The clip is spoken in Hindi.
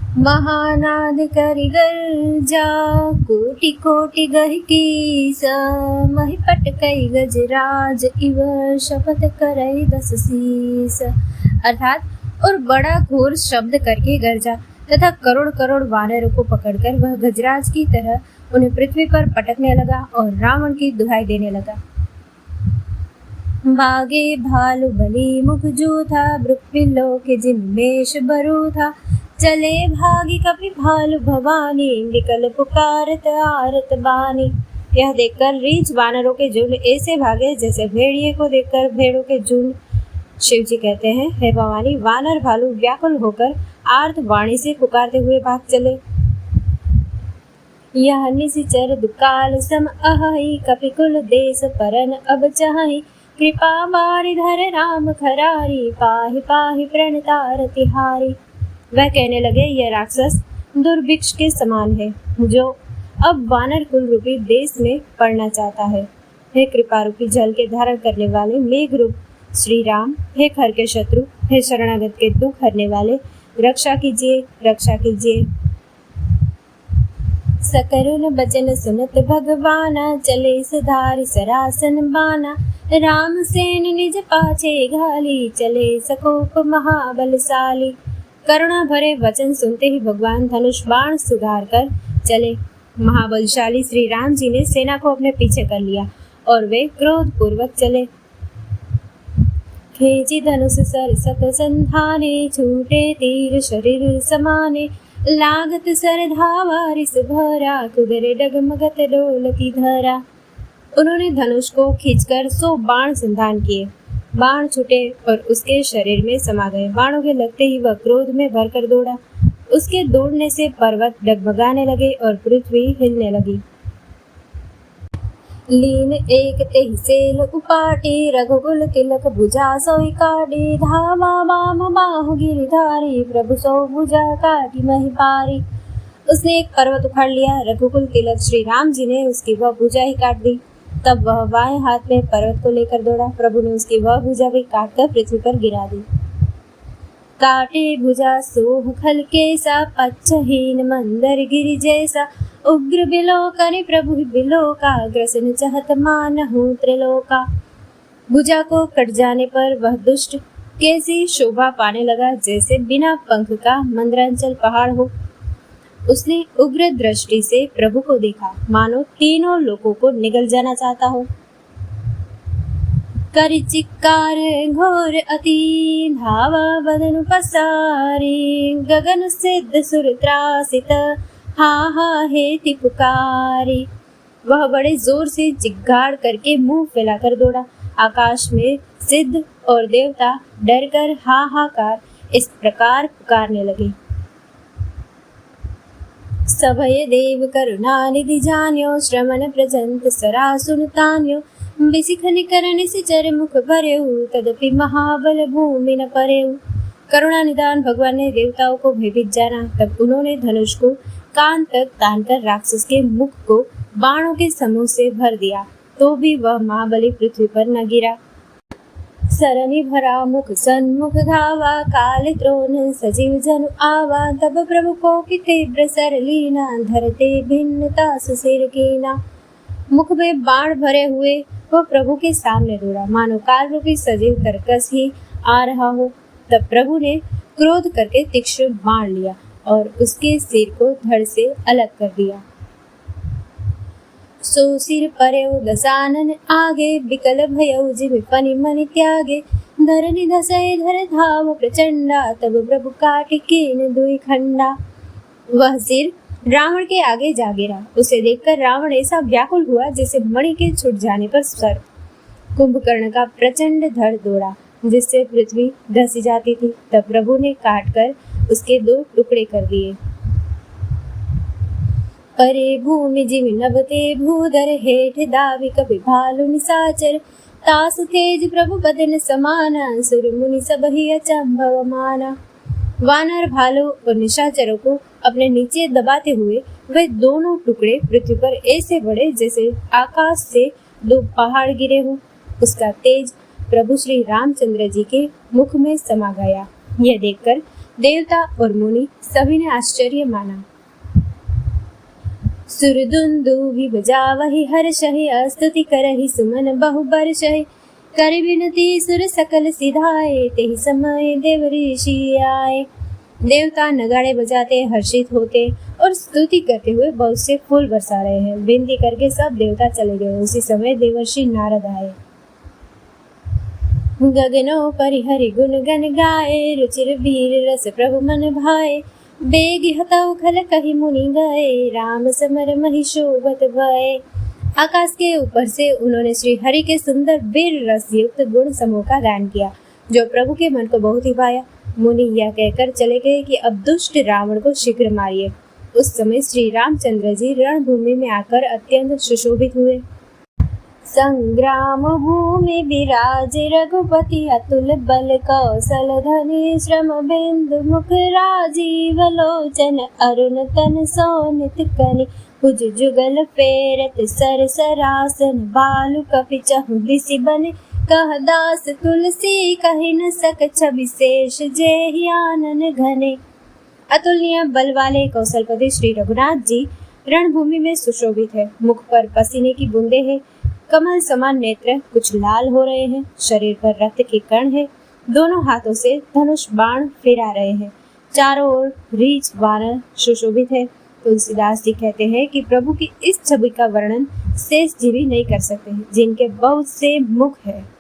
महानाद करि गर्जा, कोटि कोटि गहि कीसा, महि पटकई गजराज इव, शपथ करई 10 शीस। अर्थात और बड़ा घोर शब्द करके गरजा तथा करोड़ करोड़ वानरों को पकड़कर वह गजराज की तरह उन्हें पृथ्वी पर पटकने लगा और रावण की दुहाई देने लगा। भागे भालु बलि मुख जूथा, ब्रुक्पिल्लो के जिन्मेष बरू था। चले भागी कपि भालु भवानी, विकल पुकारत आरत बानी। यह देखकर रीछ वानरों के झुंड ऐसे भागे जैसे भेड़िए को देखकर भेड़ों के झुंड। शिव जी कहते हैं, हे भवानी, वानर भालू व्याकुल होकर आर्त वाणी से पुकारते हुए भाग चले। यह निशिचर दुकाल सम अहि, कपिकुल देश परन अब चाहि। कृपा बारिधर राम खरारी, पाहि पाहि प्रणतार तिहारी। वह कहने लगे, यह राक्षस दुर्भिक्ष के समान है, जो अब वानर कुल रूपी देश में पड़ना चाहता है। हे कृपा रूपी जल के धारण करने वाले मेघ रूप श्री राम, हे खर के शत्रु, हे शरणागत के दुख हरने वाले, रक्षा कीजिए, रक्षा कीजिए। सकरुण बचन सुनत भगवाना, चले सधारि सरासन बाना। राम सेन निज पाछे घाली, चले सकोप महाबलशाली। करुणा भरे वचन सुनते ही भगवान धनुष बाण सुधार कर चले। महाबलशाली श्री राम जी ने सेना को अपने पीछे कर लिया और वे क्रोध पूर्वक चले। खेची धनुष सर सत संधाने, छूटे तीर शरीर समाने। लागत सर धावा रिस भरा, कुदरे डगमगत डोलती धरा। उन्होंने धनुष को खींचकर 100 बाण संधान किए। बाण छूटे और उसके शरीर में समा गए। बाणों के लगते ही वह क्रोध में भरकर दौड़ा। उसके दौड़ने से पर्वत डगमगाने लगे और पृथ्वी हिलने लगी। लीन एक तेहि सेल उपाटी, रघुकुल तिलक भुजा सोई काटी। धावा वाम बाहु गिरिधारी, प्रभु सो भुजा काटी महि पारी। उसने एक पर्वत उखाड़ लिया। रघुकुल तिलक श्री राम जी ने उसकी वह भुजा ही काट दी। तब वह बाएं हाथ में पर्वत को लेकर दौड़ा। प्रभु ने उसकी वह भुजा भी काटकर पृथ्वी पर गिरा दी। काटे भुजा सोह खल केसा, पच्छहीन मंदर गिरि जैसा। उग्र बिलोकनि प्रभु बिलोका, ग्रसन चहत मानहु त्रिलोका। भुजा को कट जाने पर वह दुष्ट कैसी शोभा पाने लगा, जैसे बिना पंख का मंदरांचल पहाड़ हो। उसने उग्र दृष्टि से प्रभु को देखा, मानो तीनों लोगों को निगल जाना चाहता हो। करि चिक्कार घोर अति, धावा बदन पसारी। गगन सिद्ध सुर त्रासित, हा हा हेति पुकारी। वह बड़े जोर से चिक्कार करके मुंह फैलाकर दौड़ा। आकाश में सिद्ध और देवता डरकर हाहाकार इस प्रकार पुकारने लगे। सभय देव करुणा निधि जान्यो, श्रमण प्रजंत सरा सुनतान्यो। बिसिख निकरण सिचर मुख भरेऊ, तदपि महाबल भूमि न परेऊ। करुणा निदान भगवान ने देवताओं को भयभीत जाना। तब उन्होंने धनुष को कान तक तानकर राक्षस के मुख को बाणों के समूह से भर दिया, तो भी वह महाबली पृथ्वी पर न गिरा। सरनि भरा मुख सन्मुख धावा, काल त्रोन सजीव जनु आवा। तब प्रभु को तीव्र सर लीना, धरते भिन्नता सुसिर कीना। मुख में बाण भरे हुए वह प्रभु के सामने दौड़ा, मानो काल रूपी सजीव तरकस ही आ रहा हो। तब प्रभु ने क्रोध करके तीक्ष्ण बाण लिया और उसके सिर को धड़ से अलग कर दिया। सो सिर परेऊ दसानन आगे, बिकल भयऊ जिमि फनि मनि त्यागे। धरनि धसै धर धाव प्रचंडा, तब प्रभु काटि कीन दुई खंडा। वह सिर रावण के आगे जा गिरा। उसे देखकर रावण ऐसा व्याकुल हुआ जैसे मणि के छूट जाने पर सर्प। कुंभकर्ण का प्रचंड धड़ दौड़ा, जिससे पृथ्वी धसी जाती थी। तब प्रभु ने काटकर उसके 2 टुकड़े कर दिए। परे भूमि जिमि नभते भूधर, हेठ दावी कपि भालु निशाचर। तासु तेज प्रभु बदन समाना, सुर मुनि सब ही अचंभव माना। वानर भालू और निशाचरों को अपने नीचे दबाते हुए वे दोनों टुकड़े पृथ्वी पर ऐसे बढ़े जैसे आकाश से 2 पहाड़ गिरे हों। उसका तेज प्रभु श्री रामचंद्र जी के मुख में समा गया। यह देखकर देवता और मुनि सभी ने आश्चर्य माना। सुरदुंदुभि बजावहि हर्षहि स्तुति करहि सुमन बहु बर्षहि कर विनती सुर सकल सिधाए तेहि समय देव ऋषि आए। देवता नगाड़े बजाते हर्षित होते और स्तुति करते हुए बहुत से फूल बरसा रहे हैं। विनती करके सब देवता चले गए। उसी समय देवर्षि नारद आए। गगनो परिहरि गुण गन गाए रुचिर वीर रस प्रभु मन भाए बेग हतौ खल कहि मुनि गए राम समर महि शोभत भय। आकाश के ऊपर से उन्होंने श्री हरि के सुंदर वीर रस युक्त गुण समूह का गान किया जो प्रभु के मन को बहुत ही भाया। मुनि यह कहकर चले गए कि अब दुष्ट रावण को शीघ्र मारिए। उस समय श्री रामचंद्र जी रणभूमि में आकर अत्यंत सुशोभित हुए। संग्राम भूमि विराज रघुपति अतुल बल कौशल धनि श्रम बिंदु मुख राजीव लोचन अरुण तन सोनित कनि भुज जुगल फेरत सर सरासन बालु कपि चहु दिसि बने कह दास तुलसी कहि न सक छवि शेष जेहि आनन घने। अतुलनीय बल वाले कौशलपति श्री रघुनाथ जी रणभूमि में सुशोभित है। मुख पर पसीने की बूंदे हैं। कमल समान नेत्र कुछ लाल हो रहे हैं। शरीर पर रक्त के कण है। दोनों हाथों से धनुष बाण फिरा रहे हैं। चारों ओर रीछ वानर सुशोभित है। तुलसीदास जी कहते हैं कि प्रभु की इस छवि का वर्णन शेष जी भी नहीं कर सकते, जिनके बहुत से मुख है।